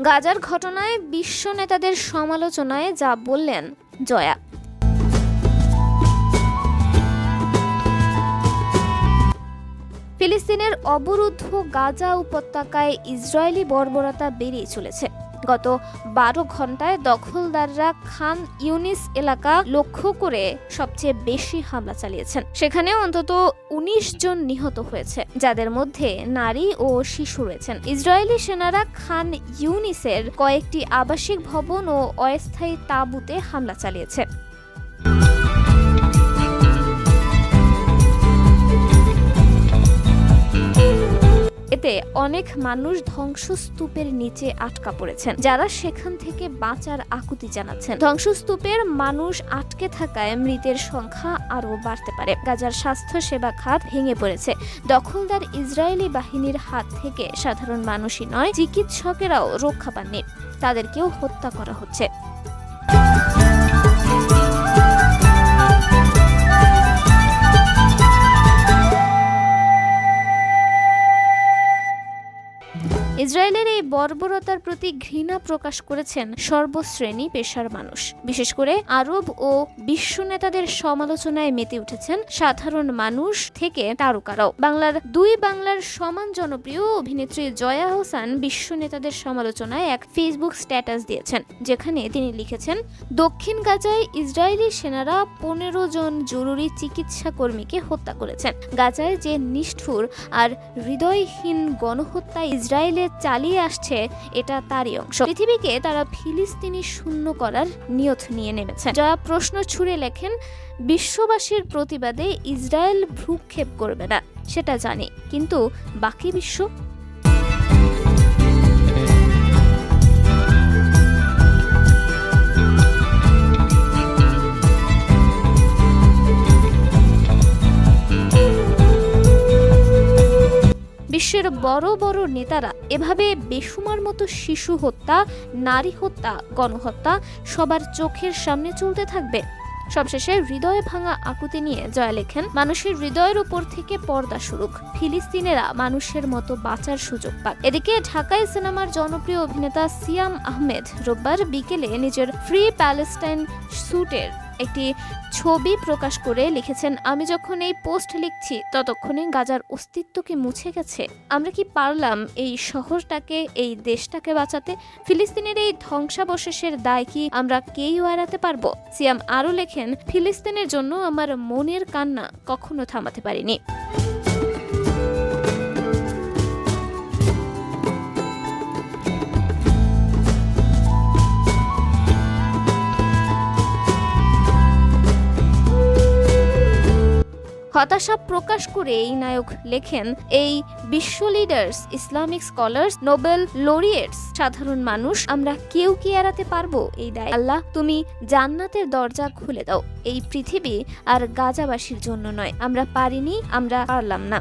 গাজার ঘটনায় বিশ্ব নেতাদের সমালোচনায় যা বললেন জয়া। ফিলিস্তিনের অবরুদ্ধ গাজা উপত্যকায় ইসরায়েলি বর্বরতা বেড়েই চলেছে। গত 12 ঘন্টায় দখলদাররা খান ইউনিস এলাকা লক্ষ্য করে সবচেয়ে বেশি হামলা চালিয়েছেন। সেখানে অন্তত 19 জন নিহত হয়েছে, যাদের মধ্যে নারী ও শিশু রয়েছেন। ইসরায়েলি সেনারা খান ইউনিসের কয়েকটি আবাসিক ভবন ও অস্থায়ী তাঁবুতে হামলা চালিয়েছে। এতে অনেক মানুষ ধ্বংসস্তূপের নিচে আটকা পড়েছেন, যারা সেখান থেকে বাঁচার আকুতি জানাচ্ছেন। ধ্বংসস্তূপের মানুষ আটকে থাকায় মৃতের সংখ্যা আরও বাড়তে পারে। গাজার স্বাস্থ্য সেবা খাত ভেঙে পড়েছে। দখলদার ইসরায়েলি বাহিনীর হাত থেকে সাধারণ মানুষই নয়, চিকিৎসকেরাও রক্ষা পাননি। তাদেরকেও হত্যা করা হচ্ছে। ইসরায়েলের এই বর্বরতার প্রতি ঘৃণা প্রকাশ করেছেন সর্বশ্রেণী পেশার মানুষ। বিশেষ করে আরব ও বিশ্ব নেতাদের সমালোচনায় মেতে উঠেছেন সাধারণ মানুষ থেকে তারকারাও। বাংলার সমান জনপ্রিয় অভিনেত্রী জয়া আহসান বিশ্ব নেতাদের সমালোচনায় এক ফেসবুক স্ট্যাটাস দিয়েছেন, যেখানে তিনি লিখেছেন, দক্ষিণ গাজায় ইসরায়েলি সেনারা 15 জন জরুরি চিকিৎসা কর্মীকে হত্যা করেছেন। গাজায় যে নিষ্ঠুর আর হৃদয়হীন গণহত্যা ইসরায়েলে চালিয়ে আসছে, এটা তারই অংশ। পৃথিবীকে তারা ফিলিস্তিনি শূন্য করার নিয়ত নিয়ে নেমেছে। জয়া প্রশ্ন ছুড়ে লেখেন, বিশ্ববাসীর প্রতিবাদে ইসরায়েল ভ্রুক্ষেপ করবে না, সেটা জানি, কিন্তু বাকি বিশ্ব? বিশ্বের বড় বড় নেতারা এভাবে বেসুমার মতো শিশু হত্যা, নারী হত্যা, গণহত্যা সবার চোখের সামনে চলতে থাকবে? সবশেষে হৃদয় ভাঙা আকুতি নিয়ে জয়া লেখেন, মানুষের হৃদয়ের উপর থেকে পর্দা সরুক, ফিলিস্তিনেরা মানুষের মতো বাঁচার সুযোগ পাক। এদিকে ঢাকায় সিনেমার জনপ্রিয় অভিনেতা সিয়াম আহমেদ রোববার বিকেলে নিজের ফ্রি প্যালেস্টাইন স্যুটের একটি ছবি প্রকাশ করে লিখেছেন, আমি যখন এই পোস্ট লিখছি ততক্ষণে গাজার অস্তিত্ব কি মুছে গেছে? আমরা কি পারলাম এই শহরটাকে, এই দেশটাকে বাঁচাতে? ফিলিস্তিনের এই ধ্বংসাবশেষের দায় কি আমরা কেউ এড়াতে পারবো? সিয়াম আরও লেখেন, ফিলিস্তিনের জন্য আমার মনের কান্না কখনো থামাতে পারিনি। হতাশা প্রকাশ করে এই নায়ক লেখেন, এই বিশ্ব leaders, Islamic scholars, Nobel laureates, সাধারণ মানুষ, আমরা কেউ কি এড়াতে পারবো এই দায়? আল্লাহ, তুমি জান্নাতের দরজা খুলে দাও। এই পৃথিবী আর গাজাবাসীর জন্য নয়। আমরা পারিনি, আমরা পারলাম না।